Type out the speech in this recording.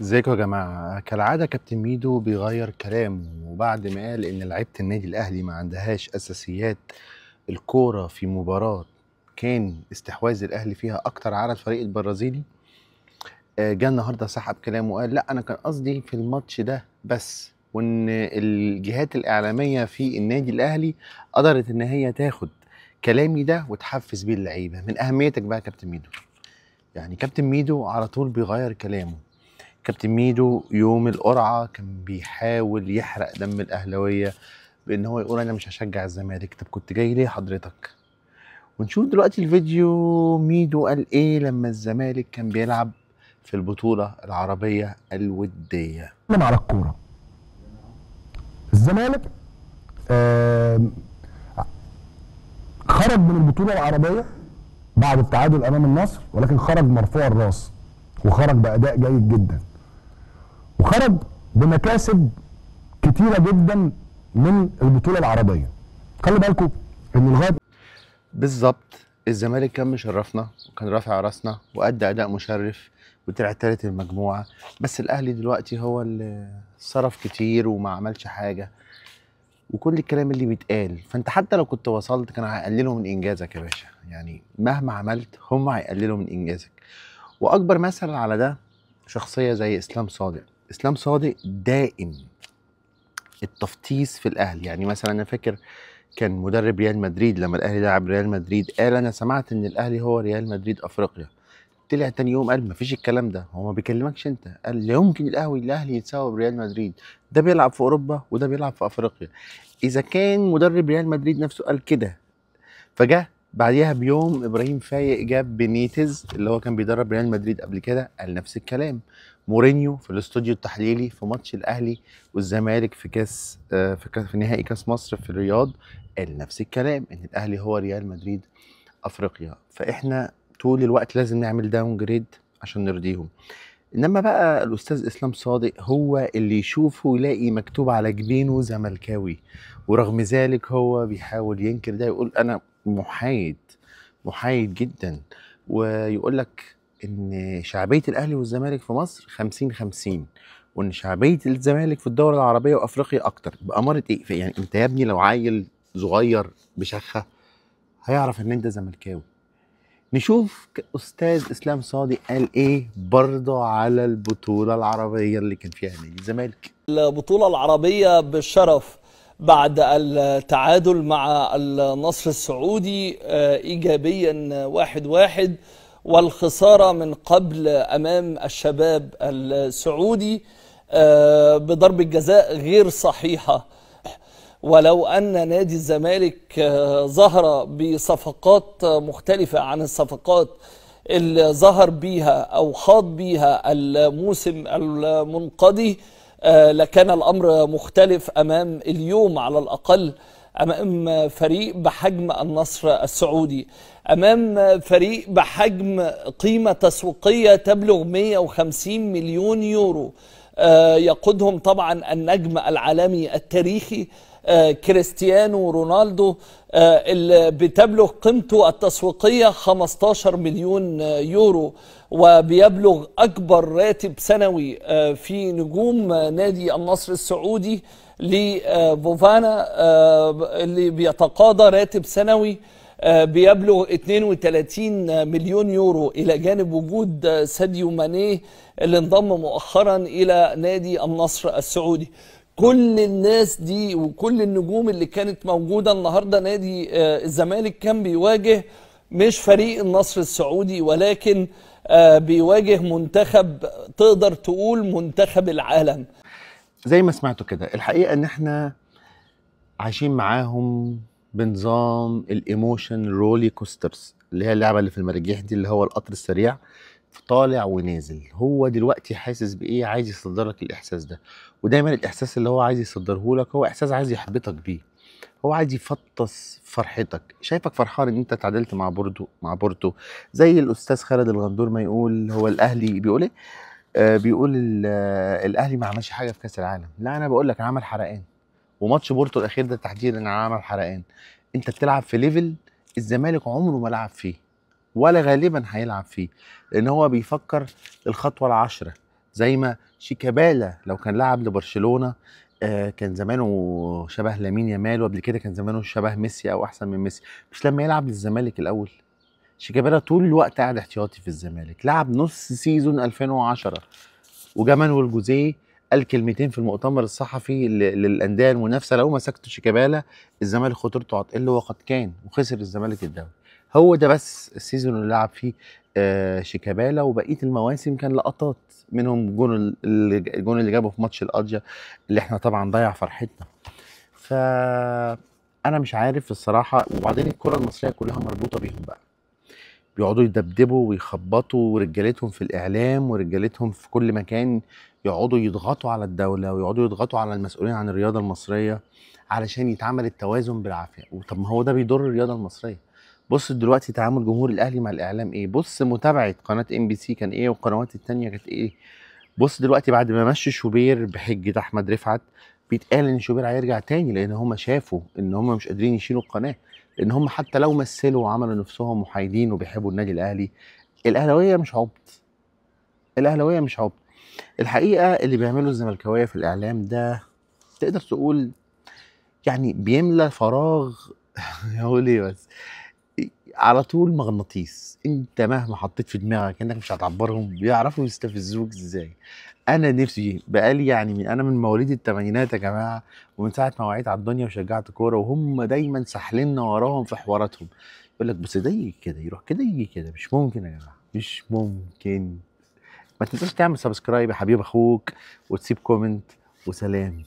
ازيكم يا جماعة؟ كالعادة كابتن ميدو بيغير كلامه، وبعد ما قال إن لعيبة النادي الأهلي ما عندهاش أساسيات الكورة في مباراة كان استحواذ الأهلي فيها أكتر على الفريق البرازيلي. جه النهاردة سحب كلامه وقال لأ، أنا كان قصدي في الماتش ده بس، وإن الجهات الإعلامية في النادي الأهلي قدرت إن هي تاخد كلامي ده وتحفز بيه اللعيبة. من أهميتك بقى يا كابتن ميدو، يعني كابتن ميدو على طول بيغير كلامه. كابتن ميدو يوم القرعة كان بيحاول يحرق دم الأهلاوية بإن هو يقول أنا مش هشجع الزمالك. طب كنت جاي ليه حضرتك؟ ونشوف دلوقتي الفيديو ميدو قال إيه لما الزمالك كان بيلعب في البطولة العربية الودية. نتكلم على الكوره. الزمالك خرج من البطوله العربيه بعد التعادل امام النصر، ولكن خرج مرفوع الراس وخرج باداء جيد جدا وخرج بمكاسب كتيره جدا من البطوله العربيه. خلي بالكم ان لغايه بالظبط، الزمالك كان مشرفنا وكان رافع راسنا وأدى أداء مشرف وطلع تالت المجموعة، بس الأهلي دلوقتي هو اللي صرف كتير وما عملش حاجة وكل الكلام اللي بيتقال. فانت حتى لو كنت وصلت كانوا هيقللوا من انجازك يا باشا، يعني مهما عملت هم هيقللوا من انجازك. واكبر مثل على ده شخصيه زي اسلام صادق. اسلام صادق دائم التفطيس في الاهلي. يعني مثلا انا فاكر كان مدرب ريال مدريد لما الاهلي لعب ريال مدريد قال انا سمعت ان الاهلي هو ريال مدريد افريقيا. طلع تاني يوم قال مفيش الكلام ده، هو ما بيكلمكش انت. قال لا يمكن الاهلي يتساوي بريال مدريد، ده بيلعب في اوروبا وده بيلعب في افريقيا. اذا كان مدرب ريال مدريد نفسه قال كده، فجاه بعديها بيوم ابراهيم فايق جاب بينيتز اللي هو كان بيدرب ريال مدريد قبل كده قال نفس الكلام. مورينيو في الاستوديو التحليلي في ماتش الاهلي والزمالك في كاس في نهائي كاس مصر في الرياض قال نفس الكلام، ان الاهلي هو ريال مدريد افريقيا. فاحنا طول الوقت لازم نعمل داون جريد عشان نرضيهم. انما بقى الاستاذ اسلام صادق هو اللي يشوفه يلاقي مكتوب على جبينه زملكاوي، ورغم ذلك هو بيحاول ينكر ده، يقول انا محايد، محايد جدا، ويقول لك ان شعبيه الاهلي والزمالك في مصر 50-50، وان شعبيه الزمالك في الدول العربيه وافريقيا اكتر. باماره ايه؟ يعني انت يا ابني لو عيل صغير بشخه هيعرف ان انت زملكاوي. نشوف أستاذ إسلام صادق قال إيه برضه على البطولة العربية اللي كان فيها نادي الزمالك. البطولة العربية بالشرف بعد التعادل مع النصر السعودي إيجابيا 1-1، والخسارة من قبل أمام الشباب السعودي بضربة جزاء غير صحيحة. ولو أن نادي الزمالك ظهر بصفقات مختلفة عن الصفقات اللي ظهر بيها أو خاض بيها الموسم المنقضي، لكان الأمر مختلف أمام اليوم على الأقل، أمام فريق بحجم النصر السعودي، أمام فريق بحجم قيمة تسويقية تبلغ 150 مليون يورو، يقودهم طبعا النجم العالمي التاريخي كريستيانو رونالدو، اللي بتبلغ قيمته التسويقية 15 مليون يورو، وبيبلغ أكبر راتب سنوي في نجوم نادي النصر السعودي لفوفانا، اللي بيتقاضى راتب سنوي بيبلغ 32 مليون يورو، إلى جانب وجود ساديو ماني اللي انضم مؤخرا إلى نادي النصر السعودي. كل الناس دي وكل النجوم اللي كانت موجودة النهاردة، نادي الزمالك كان بيواجه مش فريق النصر السعودي، ولكن بيواجه منتخب، تقدر تقول منتخب العالم. زي ما سمعتوا كده، الحقيقة إن إحنا عايشين معاهم بنظام الإيموشن رولي كوسترز، اللي هي اللعبة اللي في المراجيح دي، اللي هو القطر السريع طالع ونازل. هو دلوقتي حاسس بايه؟ عايز يصدر لك الاحساس ده، ودايما الاحساس اللي هو عايز يصدره لك هو احساس عايز يحبطك بيه. هو عايز يفطس فرحتك. شايفك فرحان ان انت تعادلت مع بورتو زي الاستاذ خالد الغندور ما يقول هو الاهلي بيقول ايه. بيقول الاهلي ما عملش حاجه في كاس العالم. لا، انا بقول لك عمل حرقان، وماتش بورتو الاخير ده تحديدا عمل حرقان. انت بتلعب في ليفل الزمالك عمره ما لعب فيه ولا غالبا هيلعب فيه، لان هو بيفكر الخطوه العشره. زي ما شيكابالا لو كان لعب لبرشلونه كان زمانه شبه لامين يامال، وقبل كده كان زمانه شبه ميسي او احسن من ميسي. مش لما يلعب للزمالك الاول؟ شيكابالا طول الوقت قاعد احتياطي في الزمالك، لعب نص سيزون 2010 وجا مانويل جوزيه قال كلمتين في المؤتمر الصحفي للانديه المنافسه: لو مسكتوا شيكابالا الزمالك خطورته هتقل، وقد كان، وخسر الزمالك الدوري. هو ده بس السيزون اللي لعب فيه شيكابالا، وبقيه المواسم كان لقطات منهم الجون اللي جابه في ماتش القاضيه اللي احنا طبعا ضيع فرحتنا. ف انا مش عارف الصراحه. وبعدين الكره المصريه كلها مربوطه بيهم بقى، بيقعدوا يدبدبوا ويخبطوا، ورجالتهم في الاعلام ورجالتهم في كل مكان يقعدوا يضغطوا على الدوله ويقعدوا يضغطوا على المسؤولين عن الرياضه المصريه علشان يتعمل التوازن بالعافيه. طب ما هو ده بيضر الرياضه المصريه. بص دلوقتي تعامل جمهور الاهلي مع الاعلام ايه، بص متابعه قناه MBC كان ايه والقنوات التانيه كانت ايه. بص دلوقتي بعد ما مشي شوبير بحجه احمد رفعت بيتقال ان شوبير هيرجع تاني، لان هم شافوا ان هم مش قادرين يشيلوا القناه، لان هم حتى لو مثلوا وعملوا نفسهم محايدين وبيحبوا النادي الاهلي، الاهلاويه مش عبط. الاهلاويه مش عبط. الحقيقه اللي بيعمله الزملكاويه في الاعلام ده تقدر تقول يعني بيملى فراغ هقول ايه بس، على طول مغناطيس. انت مهما حطيت في دماغك انك مش هتعبرهم بيعرفوا يستفزوك ازاي. انا نفسي بقالي يعني انا من مواليد الثمانينات يا جماعه، ومن ساعه ما وعيت على الدنيا وشجعت كوره وهم دايما ساحليننا وراهم في حواراتهم. يقول لك بس ده يجي كده يروح كده يجي كده، مش ممكن يا جماعه، مش ممكن. ما تنساش تعمل سبسكرايب يا حبيب اخوك، وتسيب كومنت، وسلام.